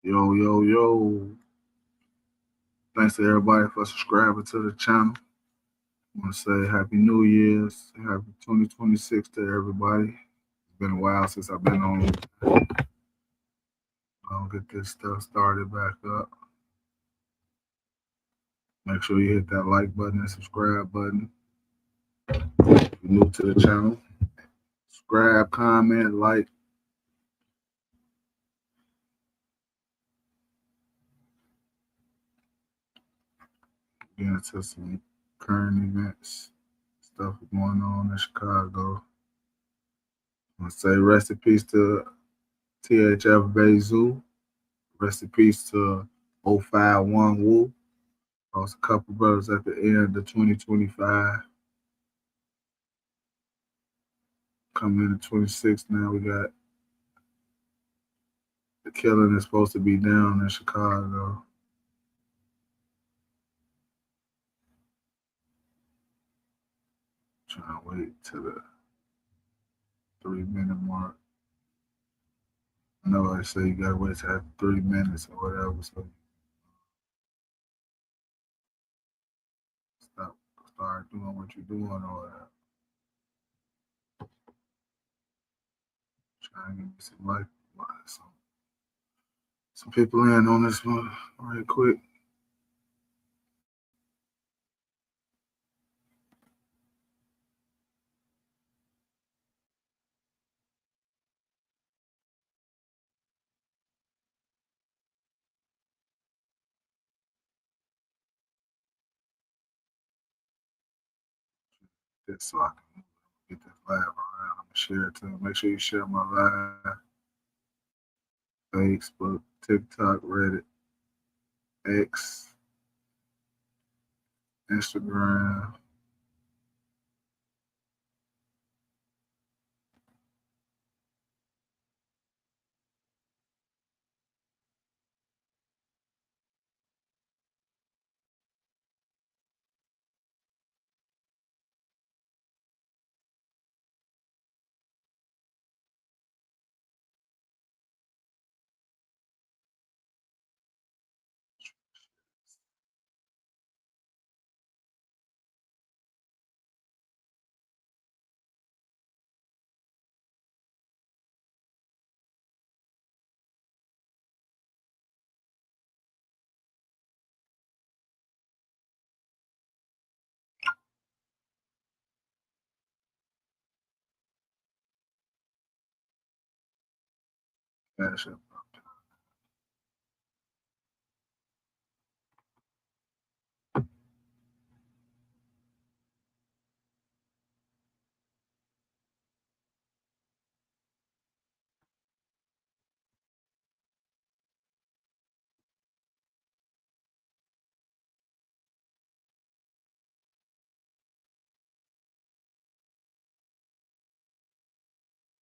Yo, yo, yo. Thanks to everybody for subscribing to the channel. I want to say Happy New Year's, Happy 2026 to everybody. It's been a while since I've been on. I'll get this stuff started back up. Make sure you hit that like button and subscribe button. If you're new to the channel, subscribe, comment, like. Get into some current events, stuff going on in Chicago. I want to say rest in peace to THF Bezu. Rest in peace to 051 Wu. Lost a couple brothers at the end of 2025. Coming into 26 now, we got the killing is supposed to be down in Chicago. Trying to wait to the 3 minute mark. I know I say you gotta wait to have 3 minutes or whatever, so start doing what you're doing or whatever. Trying to give me some life, some people in on this one right quick. Just so I can get this live around. I'm gonna share it too. Make sure you share my live. Facebook, TikTok, Reddit, X, Instagram. Cash App.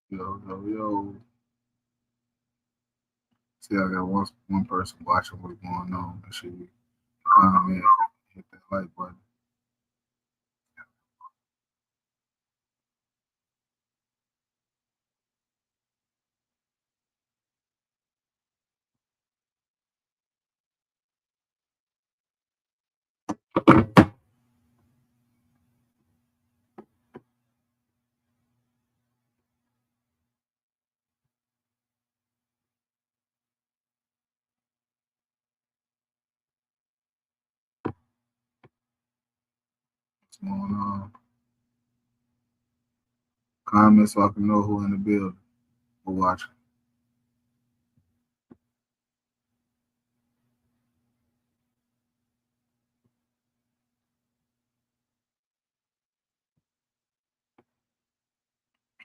Yo, yo, yo. See, I got one person watching what's going on. Make sure you comment, hit that like button. What's going on? Comment so I can know who in the building who watching.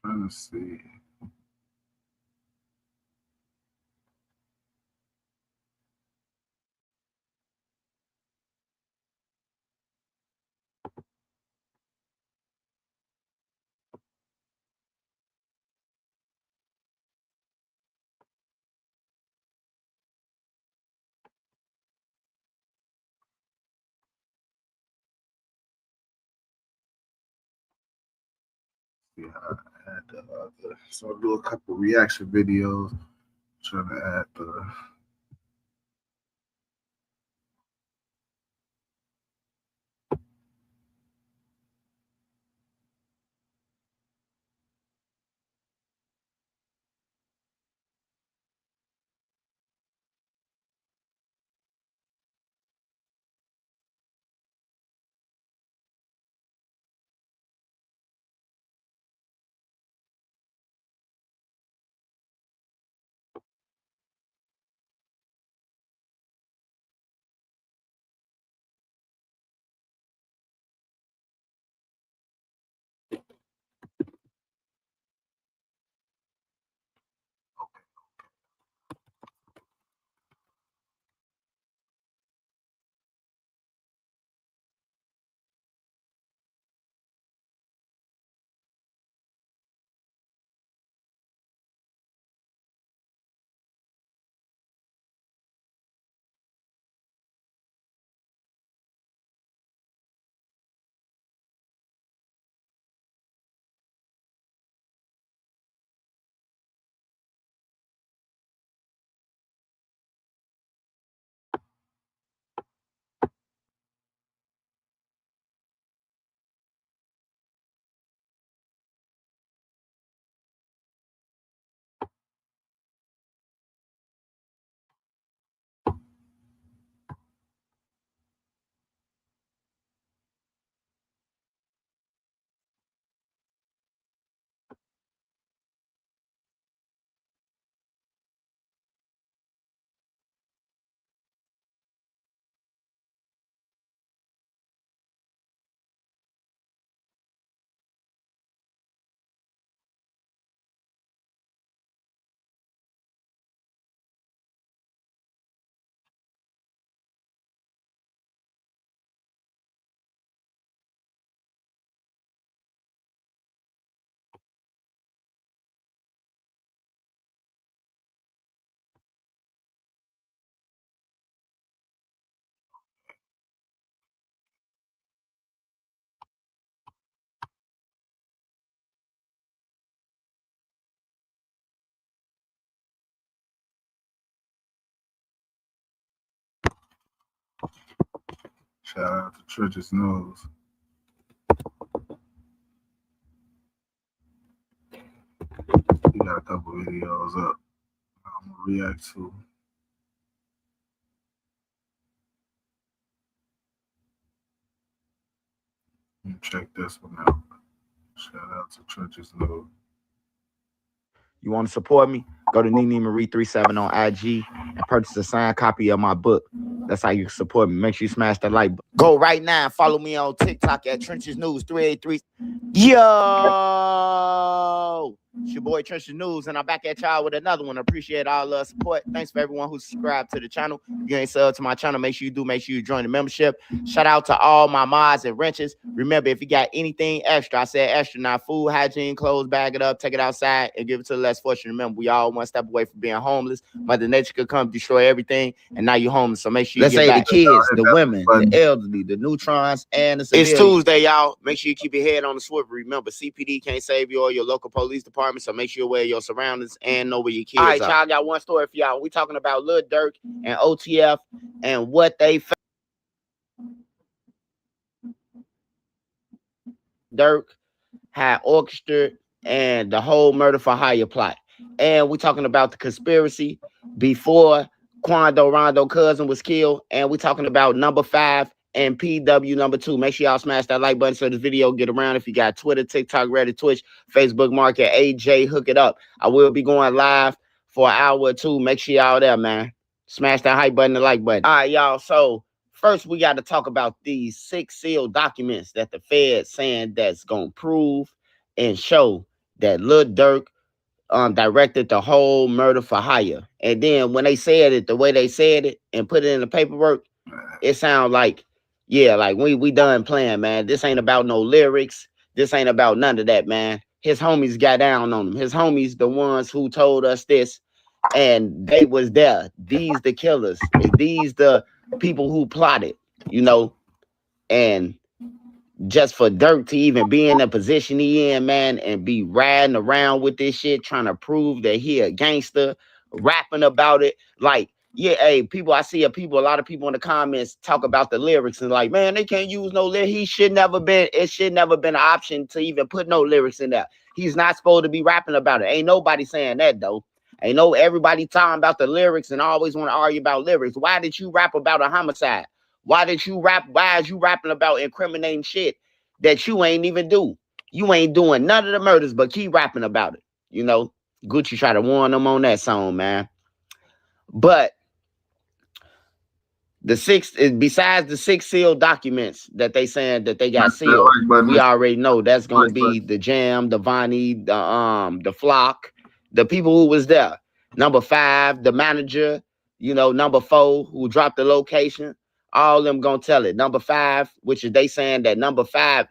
Trying to see. Yeah, I had so I'll do a couple reaction videos. Trying to add the Shout out to Trenches News. He got a couple videos up I'm gonna react to. Check this one out. Shout out to Trenches News. You want to support me? Go to Nene Marie 37 on IG and purchase a signed copy of my book. That's how you support me. Make sure you smash that like button. Go right now and follow me on TikTok at Trenches News 383. Yo! It's your boy Trenches News, and I'm back at y'all with another one. Appreciate all the support. Thanks for everyone who subscribed to the channel. If you ain't subbed to my channel, make sure you do. Make sure you join the membership. Shout out to all my mods and wrenches. Remember, if you got anything extra, I said extra, not food, hygiene, clothes, bag it up, take it outside, and give it to the less fortunate. Remember, we all one step away from being homeless. Mother Nature could come destroy everything, and now you're homeless. So make sure you get back. The kids, the women, the elderly, the neutrons, and the civilians. It's Tuesday, y'all. Make sure you keep your head on the swivel. Remember, CPD can't save you or your local police department, so make sure you're aware of your surroundings and know where your kids are. All right, y'all, got one story for y'all. We talking about Lil Durk and OTF and what they found. Durk had orchestrated and the whole murder for hire plot. And we're talking about the conspiracy before Quando Rondo cousin was killed. And we're talking about number 5 and PW number 2. Make sure y'all smash that like button so this video get around. If you got Twitter, TikTok, Reddit, Twitch, Facebook, Market, AJ, hook it up. I will be going live for an hour or two. Make sure y'all there, man. Smash that hype button and like button. All right, y'all. So first, we got to talk about these 6 sealed documents that the Fed saying that's going to prove and show that Lil Durk directed the whole murder for hire. And then when they said it, the way they said it and put it in the paperwork, it sounds like, yeah, like we done playing, man. This ain't about no lyrics. This ain't about none of that, man. His homies got down on him. His homies, the ones who told us this, and they was there. These the killers. These the people who plotted, you know. And just for Durk to even be in the position he in, man, and be riding around with this shit, trying to prove that he a gangster, rapping about it. Like, yeah, hey, people, I see a lot of people in the comments talk about the lyrics and like, man, they can't use no lyrics. It should never been an option to even put no lyrics in there. He's not supposed to be rapping about it. Ain't nobody saying that, though. Ain't no everybody talking about the lyrics and always want to argue about lyrics. Why did you rap about a homicide? Why is you rapping about incriminating shit that you ain't even do? You ain't doing none of the murders, but keep rapping about it. You know, Gucci tried to warn them on that song, man. But besides the 6 sealed documents that they saying that they got sealed, we already know that's gonna be the Jam, the Vonnie, the Flock, the people who was there. Number 5, the manager, you know, number 4, who dropped the location. All of them gonna tell it. Number 5, which is they saying that number 5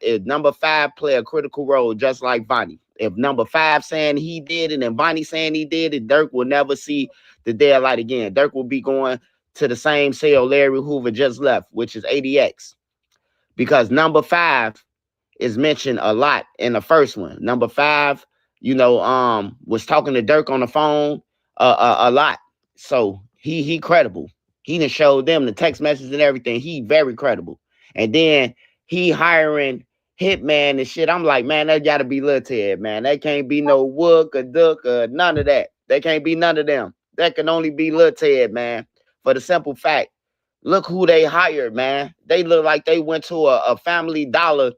play a critical role, just like Vonnie. If number 5 saying he did it and Vonnie saying he did it, Durk will never see the daylight again. Durk will be going to the same cell Larry Hoover just left, which is ADX, because number 5 is mentioned a lot in the first one. Number 5, you know, was talking to Durk on the phone a lot, so he credible. He done showed them the text messages and everything. He very credible. And then he hiring Hitman and shit. I'm like, man, that gotta be Lil Ted, man. That can't be no Wook or Duck or none of that. That can't be none of them. That can only be Lil Ted, man. For the simple fact, look who they hired, man. They look like they went to a Family Dollar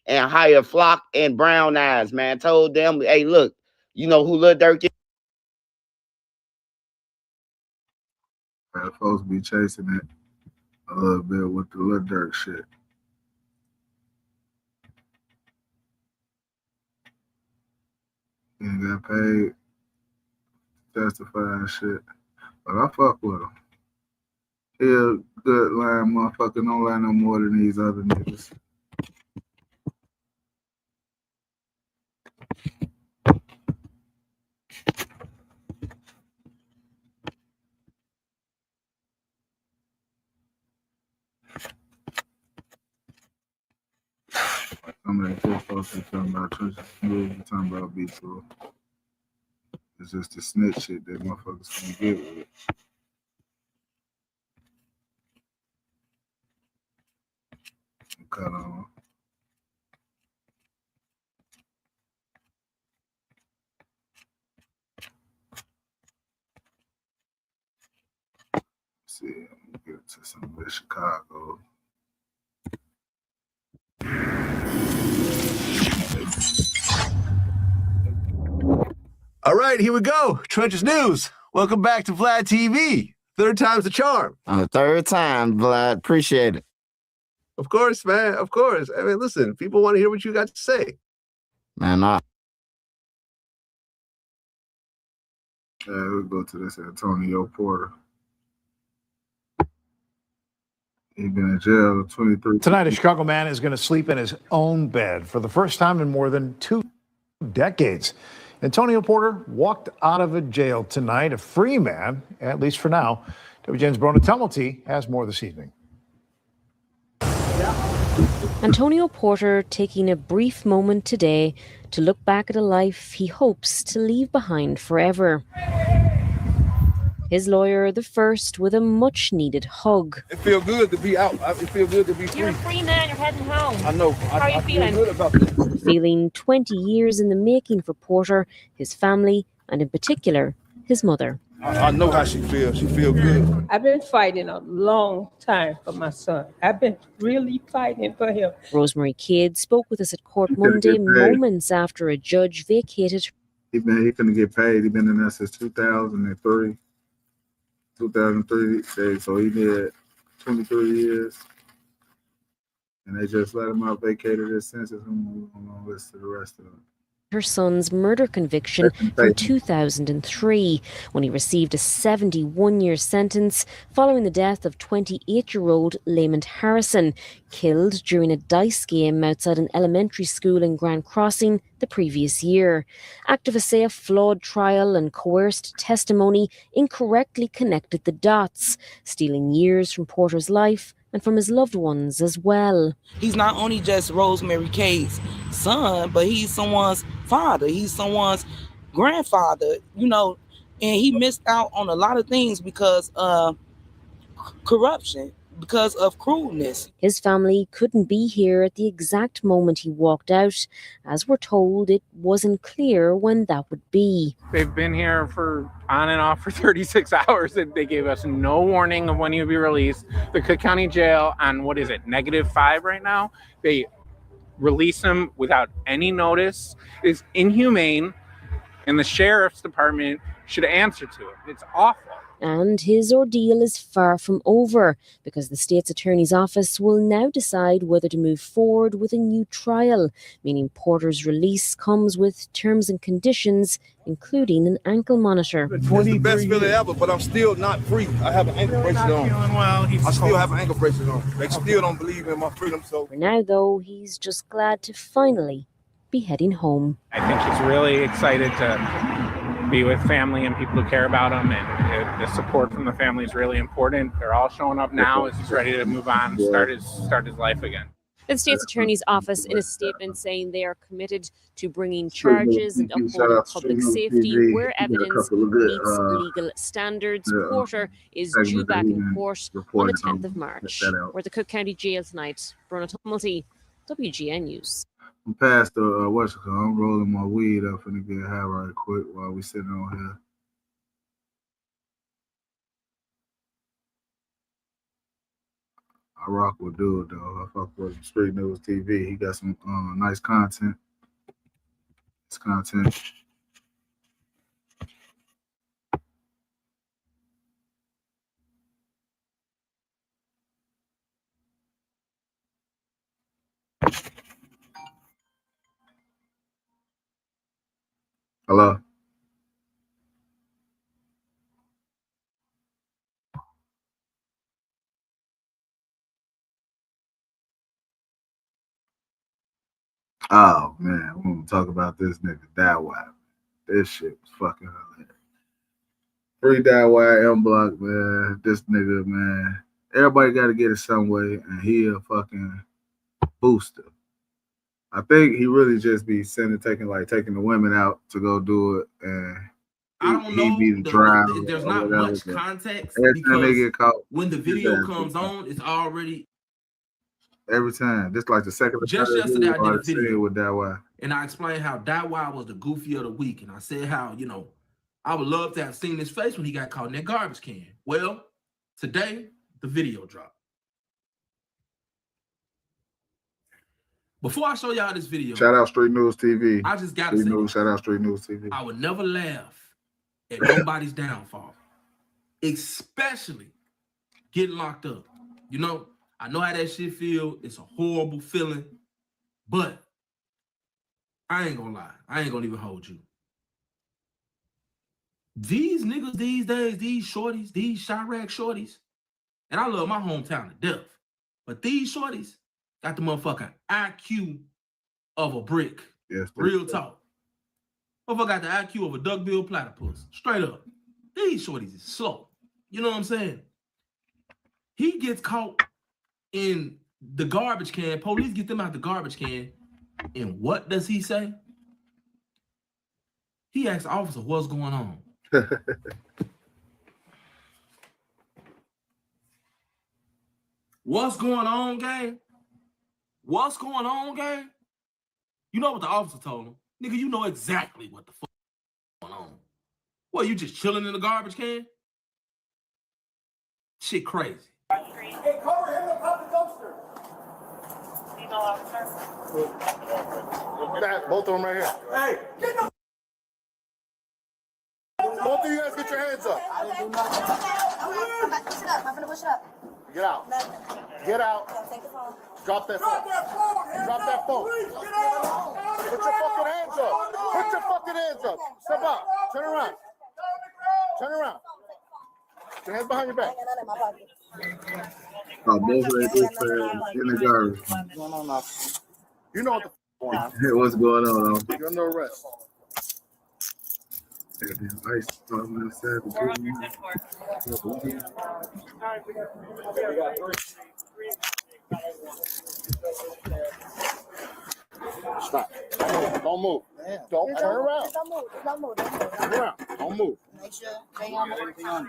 and hired Flock and Brown Eyes, man. Told them, hey, look, you know who Lil Durk is? Folks be chasing it a little bit with the Lil Durk shit. He got paid to testify and shit. But I fuck with him. He a good line motherfucker, don't lie no more than these other niggas. Somebody just posted talking about Trenches News, talking about B2. It's just the snitch shit that motherfuckers can get with. cut on. Let's see, I'm gonna get to some of Chicago. All right, here we go. Trenches News. Welcome back to Vlad TV. Third time's the charm. Third time, Vlad. Appreciate it. Of course, man. Of course. I mean, listen, people want to hear what you got to say. Man, Yeah, we'll go to this Antonio Porter. He's been in jail 23. Tonight, a Chicago man is going to sleep in his own bed for the first time in more than 2 decades. Antonio Porter walked out of a jail tonight, a free man, at least for now. WGN's Brona Tumulty has more this evening. Antonio Porter taking a brief moment today to look back at a life he hopes to leave behind forever. His lawyer, the first, with a much-needed hug. It feels good to be out. It feels good to be free. You're a free man. You're heading home. I know. How are you feeling? Feel good about this. Feeling 20 years in the making for Porter, his family, and in particular, his mother. I know how she feels. She feels good. I've been fighting a long time for my son. I've been really fighting for him. Rosemary Kidd spoke with us at court Monday, moments after a judge vacated. He couldn't get paid. He's been in there since 2003. 2003, so he did 23 years. And they just let him out, vacated his sentence, and we're going to listen to the rest of it. Her son's murder conviction from 2003, when he received a 71-year sentence following the death of 28-year-old Lamont Harrison, killed during a dice game outside an elementary school in Grand Crossing the previous year. Activists say a flawed trial and coerced testimony incorrectly connected the dots, stealing years from Porter's life and from his loved ones as well. He's not only just Rosemary Kidd's son, but he's someone's father. He's someone's grandfather, and he missed out on a lot of things because of corruption, because of cruelness. His family couldn't be here at the exact moment he walked out. As we're told, it wasn't clear when that would be. They've been here for on and off for 36 hours. They gave us no warning of when he would be released. The Cook County Jail on, -5 right now. They release him without any notice. It's inhumane, and the sheriff's department should answer to it. It's awful. And his ordeal is far from over, because the state's attorney's office will now decide whether to move forward with a new trial, meaning Porter's release comes with terms and conditions, including an ankle monitor. It's the best feeling ever, but I'm still not free. I have an ankle bracelet on. I still have an ankle bracelet on. They still don't believe in my freedom. So For now, though, he's just glad to finally be heading home. I think he's really excited to be with family and people who care about him, and the support from the family is really important. They're all showing up now as he's ready to move on, start his life again. The state's attorney's office in a statement saying they are committed to bringing charges and upholding public safety where evidence meets legal standards. Porter is due back in court on the 10th of March. We're at the Cook County Jail tonight. Brona Tumulty, WGN News. I'm past the I'm rolling my weed up and get high right quick while we sitting on here. I rock with dude though. I fuck with Street News TV. He got some nice content. It's content. Hello. Oh man, we're gonna talk about this nigga Dawah. This shit was fucking hilarious. Free Dawah M Block, man. This nigga, man. Everybody got to get it some way, and he a fucking booster. I think he really just be taking the women out to go do it, and I don't know. Be the driver. There's not much context because when the video comes on, it's already. Every time. This like the second or Just third yesterday, I video did a seen video. with that one. And I explained how Daiwa was the goofy of the week. And I said how, you know, I would love to have seen his face when he got caught in that garbage can. Well, today, the video dropped. Before I show y'all this video, Shout out Street News TV. I just got to Street say News, this. shout out Street News TV. I would never laugh at nobody's downfall, especially getting locked up. You know, I know how that shit feel. It's a horrible feeling, but I ain't gonna lie. I ain't gonna even hold you. These niggas these days, these shorties, these Chirac shorties, and I love my hometown to death, but these shorties got the motherfucking IQ of a brick. Yes, Real talk. Motherfucker got the IQ of a duckbill platypus. Straight up. These shorties is slow. You know what I'm saying? He gets caught in the garbage can. Police get them out the garbage can. And what does he say? He asks the officer, what's going on? What's going on, gang? What's going on, gang? You know what the officer told him? Nigga, you know exactly what the fuck is going on. What, you just chilling in the garbage can? Shit crazy. Hey, cover him and pop the dumpster. Female officer. Both of them right here. Hey, get the Both of you guys get your hands up. I'm about to push it up. I'm gonna push it up. Get out. Get out. Take the phone. Drop that phone. Drop that phone. Put your fucking hands up. Put your fucking hands up. Step up. Turn around. Turn around. Put your hands behind your back. Oh, both of them in the garbage. You know what the fuck Hey, what's going on? You're under arrest. Ice on the side. Stop. Don't move. Don't turn around. Don't move. Don't move. Turn around. Don't move. Make sure they on the.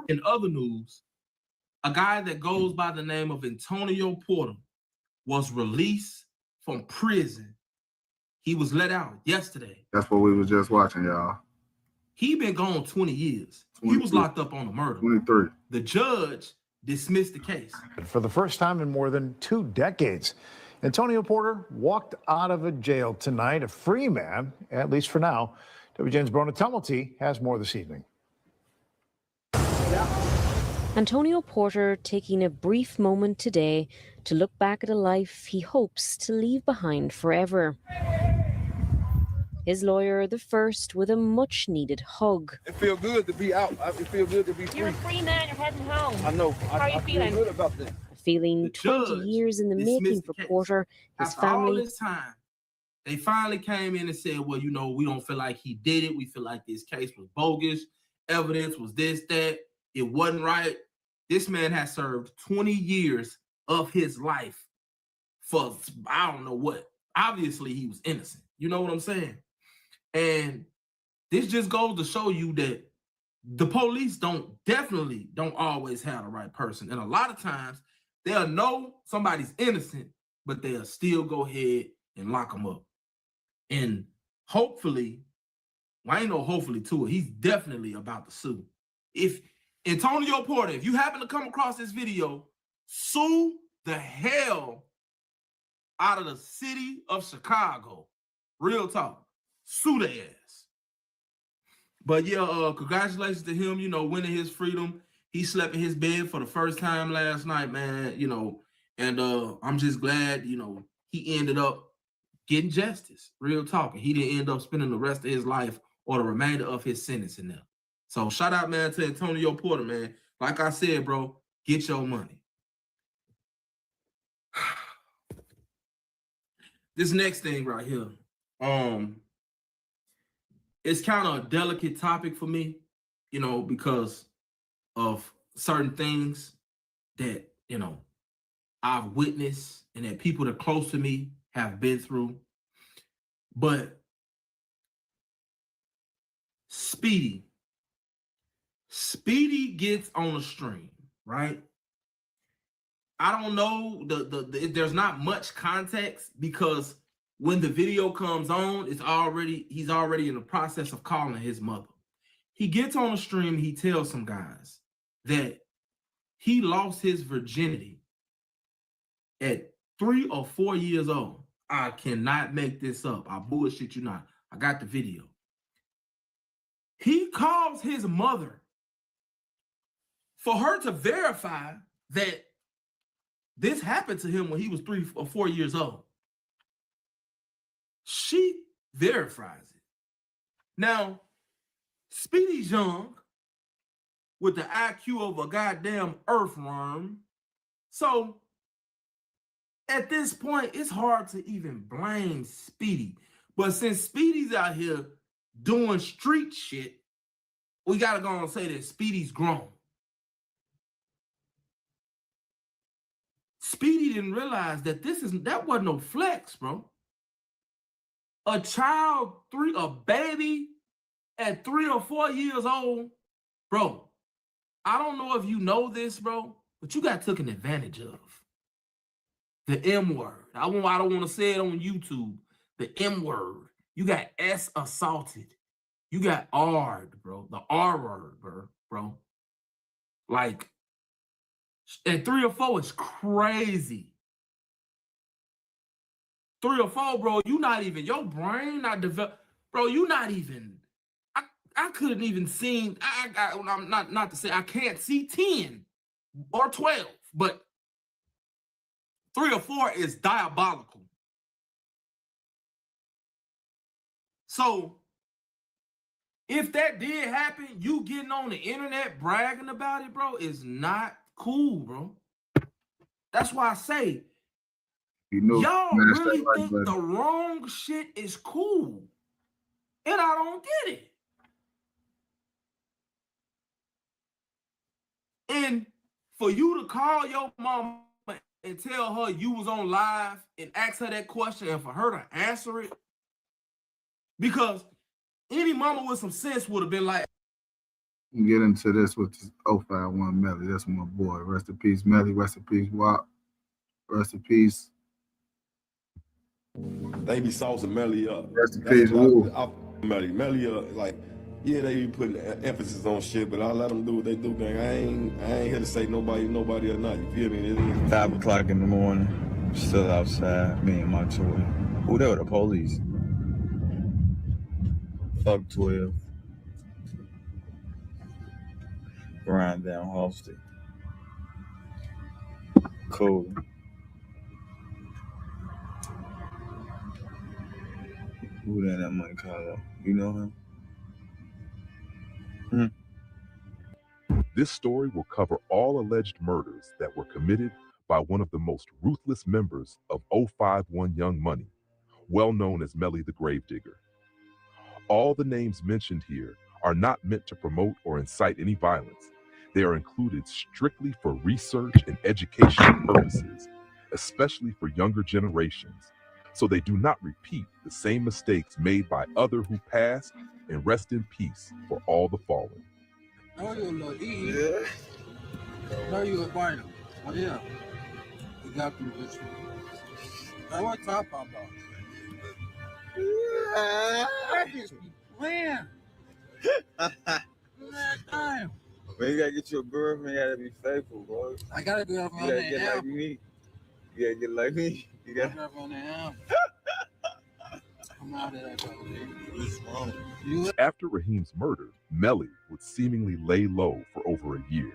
In other news, a guy that goes by the name of Antonio Porter was released from prison. He was let out yesterday. That's what we was just watching, y'all. He been gone 20 years. He was locked up on a murder. 23. The judge dismissed the case. For the first time in more than 2 decades, Antonio Porter walked out of a jail tonight, a free man, at least for now. WGN's Brona Tumulty has more this evening. Antonio Porter taking a brief moment today to look back at a life he hopes to leave behind forever. His lawyer, the first, with a much-needed hug. It feels good to be out. It feels good to be free. You're a free man. You're heading home. I know. How are you feeling? Feel good about that. A feeling 20 years in the making for Porter, his After all family. this time, they finally came in and said, well, you know, we don't feel like he did it. We feel like this case was bogus. Evidence was this, that. It wasn't right. This man has served 20 years of his life for, I don't know what. Obviously, he was innocent. You know what I'm saying? And this just goes to show you that the police definitely don't always have the right person. And a lot of times, they'll know somebody's innocent, but they'll still go ahead and lock them up. And hopefully, well, I ain't no hopefully to it. He's definitely about to sue. If Antonio Porter, if you happen to come across this video, sue the hell out of the city of Chicago. Real talk. Sue their ass. But yeah, congratulations to him, you know, winning his freedom. He slept in his bed for the first time last night, man, you know, and I'm just glad, you know, he ended up getting justice. Real talk. And he didn't end up spending the rest of his life or the remainder of his sentence in there. So shout out, man, to Antonio Porter, man. Like I said, bro, get your money. This next thing right here, it's kind of a delicate topic for me, you know, because of certain things that, you know, I've witnessed and that people that are close to me have been through. But Speedy gets on the stream, right? I don't know. There's not much context because when the video comes on, he's already in the process of calling his mother. He gets on the stream. He tells some guys that he lost his virginity at 3 or 4 years old. I cannot make this up. I bullshit you not. I got the video. He calls his mother for her to verify that this happened to him when he was 3 or 4 years old. She verifies it. Now, Speedy's young with the IQ of a goddamn earthworm. So, at this point, it's hard to even blame Speedy. But since Speedy's out here doing street shit, we gotta go and say that Speedy's grown. Speedy didn't realize that that wasn't no flex, bro. A child, a baby at 3 or 4 years old, bro. I don't know if you know this, bro, but you got taken advantage of. The M word. I don't want to say it on YouTube. The M word. You got S assaulted. You got R'd, bro. The R word, bro. Like, at 3 or 4 is crazy. 3 or 4, bro, you not even, your brain not developed. Bro, you not even, I couldn't even see, I'm not to say I can't see 10 or 12, but 3 or 4 is diabolical. So, if that did happen, you getting on the internet bragging about it, bro, is not cool, bro. That's why I say, y'all really think the wrong shit is cool. And I don't get it. And for you to call your mama and tell her you was on live and ask her that question and for her to answer it, because any mama with some sense would have been like, get into this with this 051 Melly. That's my boy. Rest in peace, Melly. Rest in peace, Wop. Rest in peace. They be saucing Melly up. Rest in peace, Woo. Melly like, yeah, they be putting emphasis on shit, but I let them do what they do, gang. I ain't here to say nobody or not. You feel me? It is 5 o'clock in the morning, still outside, me and my toy. Who there with the police? Fuck 12. Grind down Halsted. Cool. Who that money call up? You know him? This story will cover all alleged murders that were committed by one of the most ruthless members of 051 Young Money, well known as Melly the Gravedigger. All the names mentioned here are not meant to promote or incite any violence. They are included strictly for research and educational purposes, especially for younger generations, so they do not repeat the same mistakes made by others who passed, and rest in peace for all the fallen. No, you look easy. Yeah. No, you look fine. Oh, yeah. You got to do this. I want to talk about. Yeah. I just be playing. Time. Man, you gotta get your girlfriend, you gotta be faithful, bro. I got a girlfriend you gotta get like me. You gotta get like me. You got girlfriend now. I'm out of that. After Raheem's murder, Melly would seemingly lay low for over a year.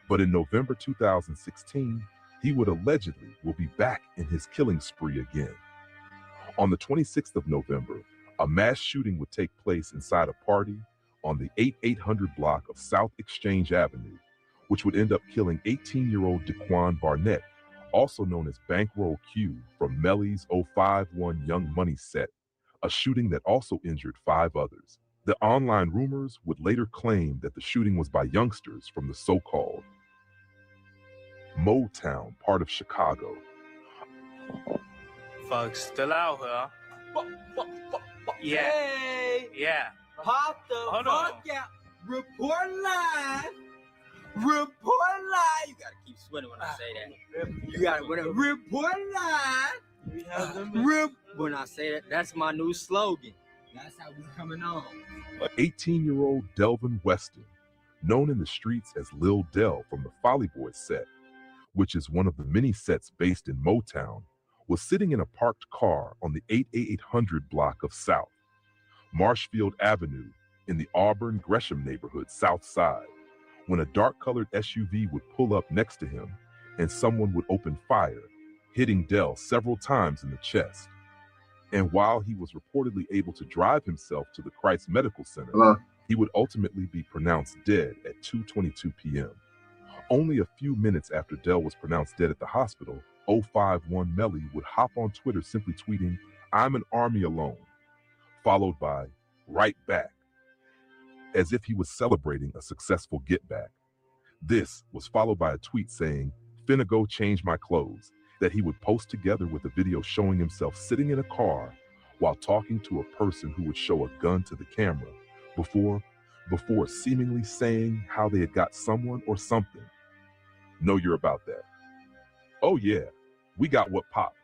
But in November 2016, he would allegedly will be back in his killing spree again. On the 26th of November, a mass shooting would take place inside a party on the 8800 block of South Exchange Avenue, which would end up killing 18-year-old Daquan Barnett, also known as Bankroll Q, from Melly's 051 Young Money set, a shooting that also injured 5 others. The online rumors would later claim that the shooting was by youngsters from the so-called Motown part of Chicago. Folks still out here. Yeah. Hey, Yeah. pop the Hold fuck on. out. Report live. Report live. You gotta keep keep sweating when I say that. You gotta when a report line. Rip. When I say that, that's my new slogan. That's how we coming on. 18-year-old Delvin Weston, known in the streets as Lil Del from the Folly Boys set, which is one of the many sets based in Motown, was sitting in a parked car on the 8800 block of South Marshfield Avenue in the Auburn Gresham neighborhood, South Side, when a dark-colored SUV would pull up next to him and someone would open fire, hitting Del several times in the chest. And while he was reportedly able to drive himself to the Christ Medical Center, he would ultimately be pronounced dead at 2:22 p.m. Only a few minutes after Del was pronounced dead at the hospital, 051 Melly would hop on Twitter simply tweeting, "I'm an army alone," followed by "right back," as if he was celebrating a successful get back. This was followed by a tweet saying, "Finna go change my clothes," that he would post together with a video showing himself sitting in a car while talking to a person who would show a gun to the camera before seemingly saying how they had got someone or something. Know you're about that. "Oh yeah, we got what pop.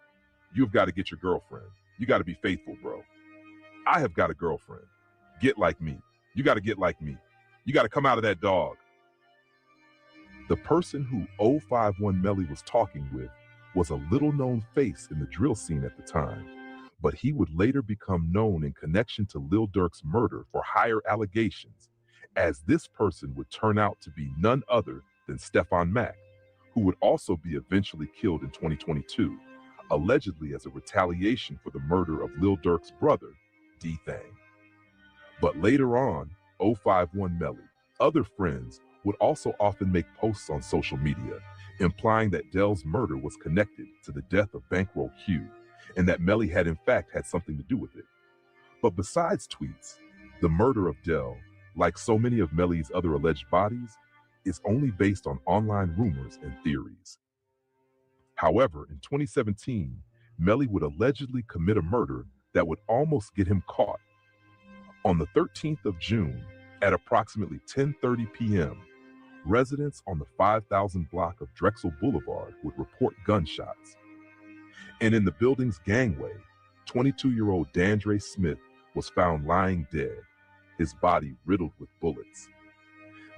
You've got to get your girlfriend. You got to be faithful, bro. I have got a girlfriend. Get like me. You got to get like me. You got to come out of that dog." The person who 051 Melly was talking with was a little-known face in the drill scene at the time, but he would later become known in connection to Lil Durk's murder for higher allegations, as this person would turn out to be none other than Stefan Mack, who would also be eventually killed in 2022, allegedly as a retaliation for the murder of Lil Durk's brother, D-Thang. But later on, 051 Melly, other friends would also often make posts on social media implying that Del's murder was connected to the death of Bankroll Q, and that Melly had in fact had something to do with it. But besides tweets, the murder of Del, like so many of Melly's other alleged bodies, is only based on online rumors and theories. However, in 2017, Melly would allegedly commit a murder that would almost get him caught. On the 13th of June, at approximately 10:30 p.m., residents on the 5000 block of Drexel Boulevard would report gunshots. And in the building's gangway, 22-year-old Dandre Smith was found lying dead, his body riddled with bullets.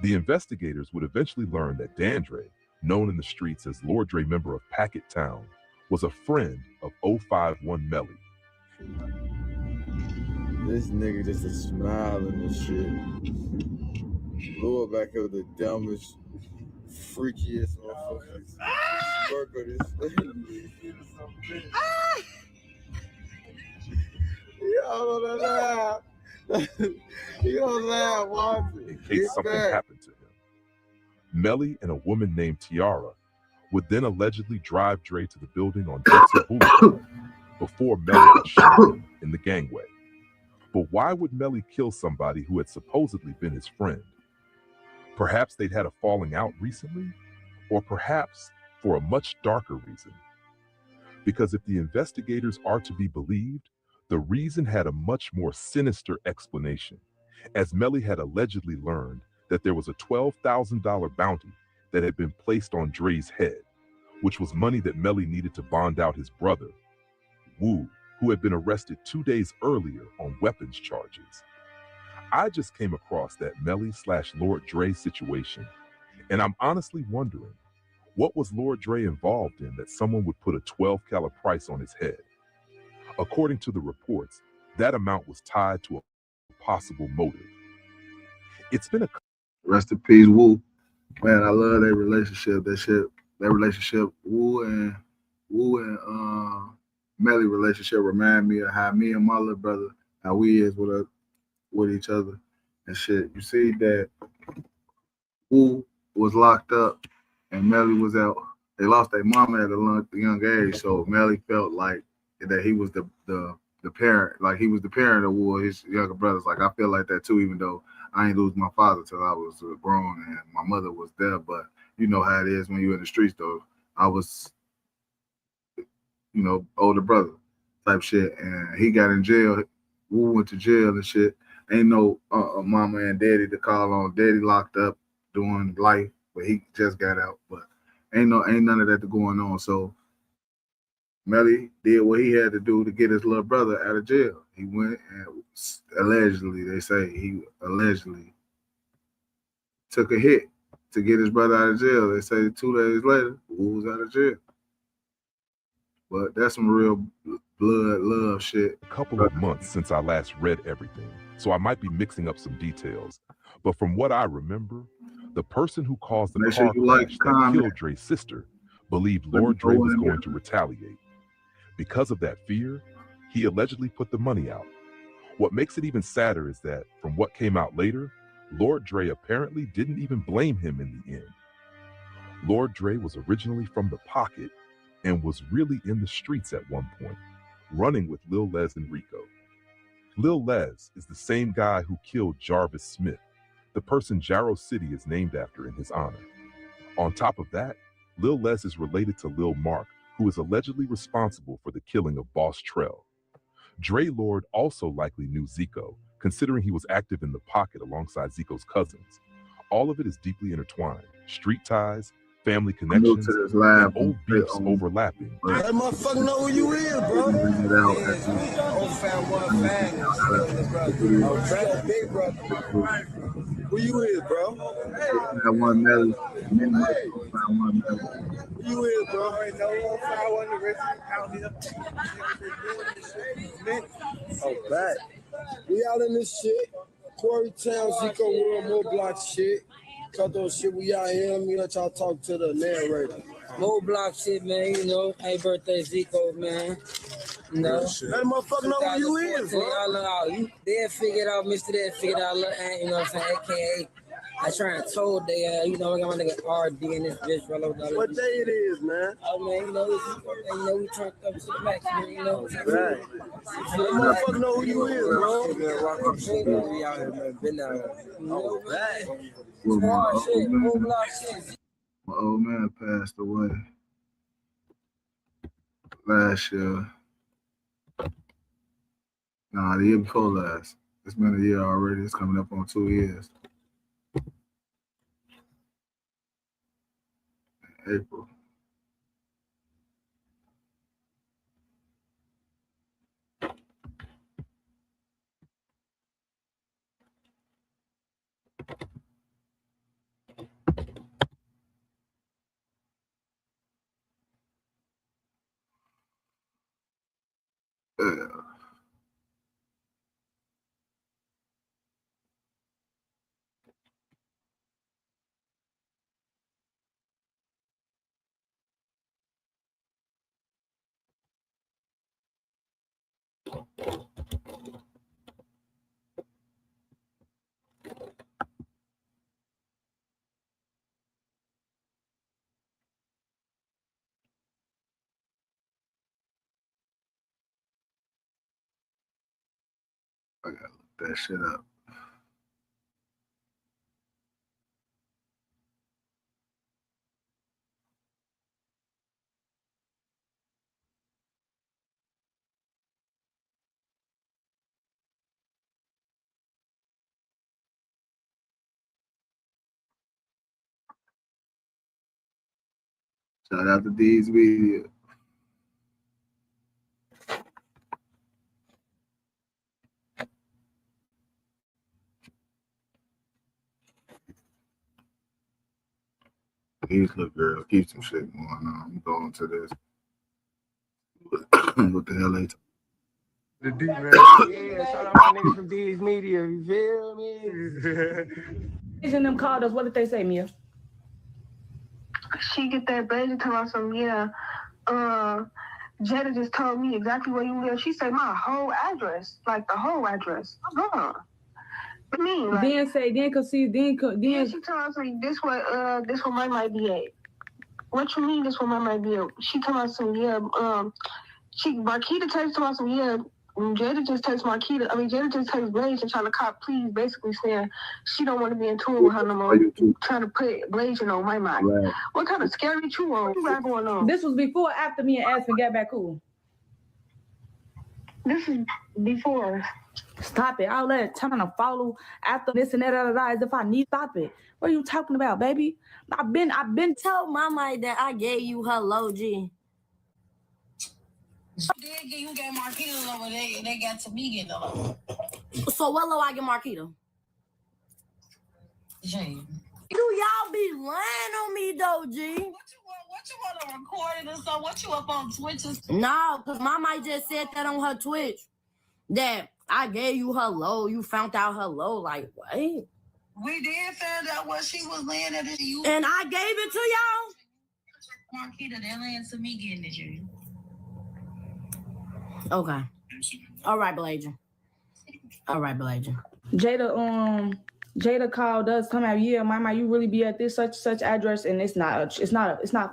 The investigators would eventually learn that Dandre, known in the streets as Lord Dre member of Packet Town, was a friend of 051 Melly. This nigga just a smiling and shit. Blew up back here with the dumbest, freakiest motherfuckers. Work with this thing. Y'all gonna laugh. You gonna laugh, watch it. In case something happened to him. Melly and a woman named Tiara would then allegedly drive Dre to the building on Drexel Boulevard before Melly would shoot him in the gangway. But why would Melly kill somebody who had supposedly been his friend? Perhaps they'd had a falling out recently, or perhaps for a much darker reason. Because if the investigators are to be believed, the reason had a much more sinister explanation, as Melly had allegedly learned that there was a $12,000 bounty that had been placed on Dre's head, which was money that Melly needed to bond out his brother, Wu, who had been arrested 2 days earlier on weapons charges. I just came across that Melly/Lord Dre situation, and I'm honestly wondering, what was Lord Dre involved in that someone would put a 12 cal price on his head? According to the reports, that amount was tied to a possible motive. It's been a... Rest in peace, Wu. Man, I love their relationship. That relationship, Wu and Melly relationship remind me of how me and my little brother, how we is with each other and shit. You see that Wu was locked up and Melly was out. They lost their mama at a young age, so Melly felt like that he was the parent, like he was the parent of Wu, his younger brothers. Like I feel like that too, even though I ain't lose my father till I was grown and my mother was there. But you know how it is when you're in the streets, though. I was, older brother type shit, and he got in jail. Wu went to jail and shit. Ain't no mama and daddy to call on. Daddy locked up doing life, but he just got out. But Ain't none of that going on. So Melly did what he had to do to get his little brother out of jail. He went and allegedly, they say he allegedly took a hit to get his brother out of jail. They say 2 days later, Wu was out of jail. But that's some real blood love shit. A couple of months since I last read everything, so I might be mixing up some details. But from what I remember, the person who caused the car crash that killed Dre's sister believed Lord Dre was going to retaliate. Because of that fear, he allegedly put the money out. What makes it even sadder is that, from what came out later, Lord Dre apparently didn't even blame him in the end. Lord Dre was originally from the pocket and was really in the streets at one point, running with Lil Les and Rico. Lil Les is the same guy who killed Jarvis Smith, the person Jarrow City is named after in his honor. On top of that, Lil Les is related to Lil Mark, who is allegedly responsible for the killing of Boss Trell. Dre Lord also likely knew Zico, considering he was active in the pocket alongside Zico's cousins. All of it is deeply intertwined. Street ties, family connections, and old beefs overlapping. That motherfucker know who you is, bro. Old fam, one fam. Oh, Trey, big brother. Who you is, bro? That one Melly. Who you is, bro? Oh, back. We out in this shit. Quarry Town, Zico World, Mo Block shit. Cut those shit, we out here. Let me let y'all talk to the narrator. Mo Block shit, man. You know, happy birthday, Zico, man. You know, that motherfucker know who you is, bro. They figured out, Mr. They figured out, you know what I'm saying? AKA, I try and told they, you know, I got my nigga RD in this bitch, bro. What day it is, man? Oh, man, you know, we turned up to the max, you know. Right. That motherfucker know who you is, bro. We out here, man. Been out here. Oh, right. My old man passed away last year. Nah, the year before last. It's been a year already. It's coming up on 2 years. April. Yeah. I gotta look that shit up. Shout out to D's Media. These little girls keep some shit going on. I'm going to this. What the hell they talking? The D, man. Yeah, shout out my niggas from D's Media. You feel me? And them called us. What did they say, Mia? She get that baby tell us some, yeah. Jada just told me exactly where you live. She said my whole address, like the whole address. What do you mean? Like, Then say, then she told me this what mine might be at. What you mean this what mine might be at? She told us some, yeah. Marquita texted to us some, yeah. Jada just texted Marquita. Jada just texted Blaze and trying to cop please, basically saying she don't want to be in tour with her no more. Trying to put Blaze on my mind. Right. What kind of scary true on? What you got going on? This was before or after me and Aspen got back cool? This is before. Stop it. I'll let it trying to follow after this and that, as if I need. Stop it. What are you talking about, baby? I've been Tell Mama that I gave you her low G. You gave Marquita low, and they got to me getting low. So what low I get Marquita? G. Do y'all be lying on me though, G? What you want to record it or something? What you up on Twitch? No, because Mama just said that on her Twitch. That I gave you her low. You found out her low. Like, what? We did find out what she was laying at you. And I gave it to y'all? Marquita, they're laying to me getting it, G. Okay. All right, Belaja. Jada called us, come out, yeah, Mama, you really be at this such address, and it's not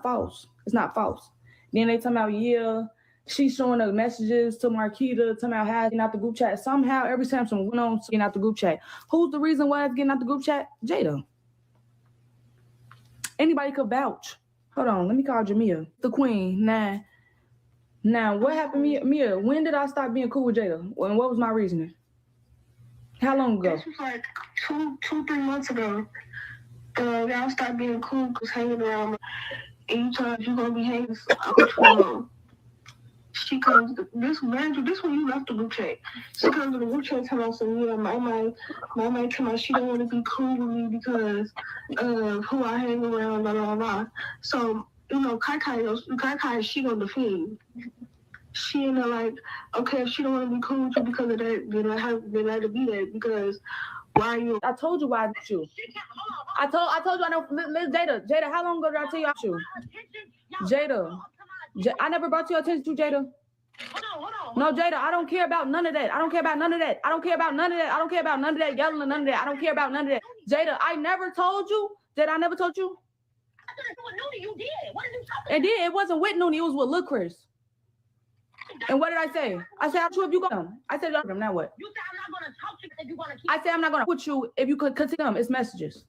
false. It's not false. Then they tell me, yeah, she's showing the messages to Marquita, talking about how it's getting out the group chat. Somehow, every time someone went on getting out the group chat. Who's the reason why it's getting out the group chat? Jada. Anybody could vouch. Hold on, let me call Jamia, the queen. Now, what happened, Mia? When did I stop being cool with Jada? And what was my reasoning? How long ago? This was like 2-3 months ago. Y'all stopped being cool because hanging around. And you told us you're going to be hanging out. She comes, this when you left the group chat. She comes to the group chat telling us, yeah, my tell us she don't want to be cool with me because of who I hang around, blah, blah, blah. So, Kai, she going to defend. She and like, okay, if she don't want to be cool with you because of that, then let her be that, because why are you? I told you why I did you. I told you I know. Jada, how long ago did I tell you I you? Jada, I never brought your attention to Jada. Hold on. No, Jada, I don't care about none of that. I don't care about none of that yelling and none of that. I don't care about none of that. Jada, I never told you. Jada, I never told you. I thought it was Noonie. You did. What did you talk about? And then it wasn't with Noonie. It was with Lil Chris. And what did I say? I said, I'm sure if you go them. I said, now what? You said I'm not going to talk to you if you want to keep. I said, I'm not going to put you if you could continue them. It's messages.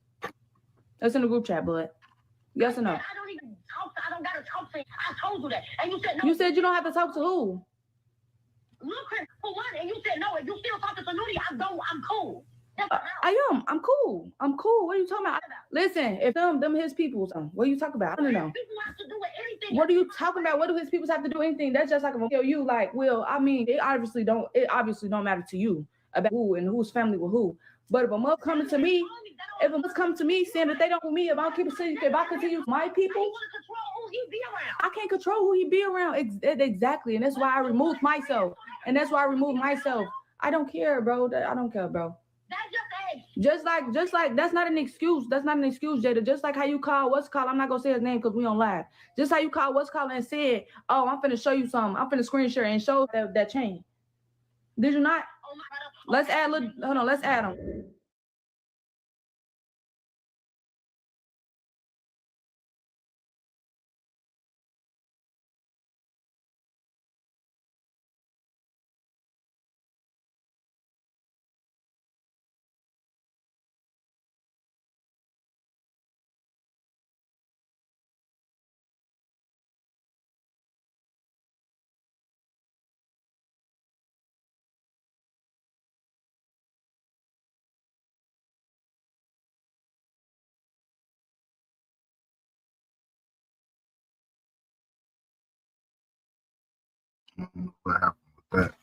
That's in the group chat, bud. Yes or no? I don't even talk to, I don't got to talk to you. I told you that. And you said no. You said you don't have to talk to who? Look, for one, and you said no. If you still talking to Noonie, I'm cool. I'm cool. What are you talking about? Listen, if them his people, what are you talking about? I don't know. People have to do with anything. What are you talking about? What do his people have to do anything? That's just like I'm gonna tell you, like, well, I mean, it obviously don't matter to you about who and whose family with who. But if a mother coming to me, saying that they don't with me, if I continue my people, I can't control who he be around. Exactly, and that's why I removed myself. I don't care, bro. I don't care, bro. Just like that's not an excuse. Jada. Just like how you call I'm not gonna say his name because we don't laugh. Just how you call and said, oh, I'm finna show you something. I'm finna screen share and show that chain. Did you not? Let's add them. What happened with that?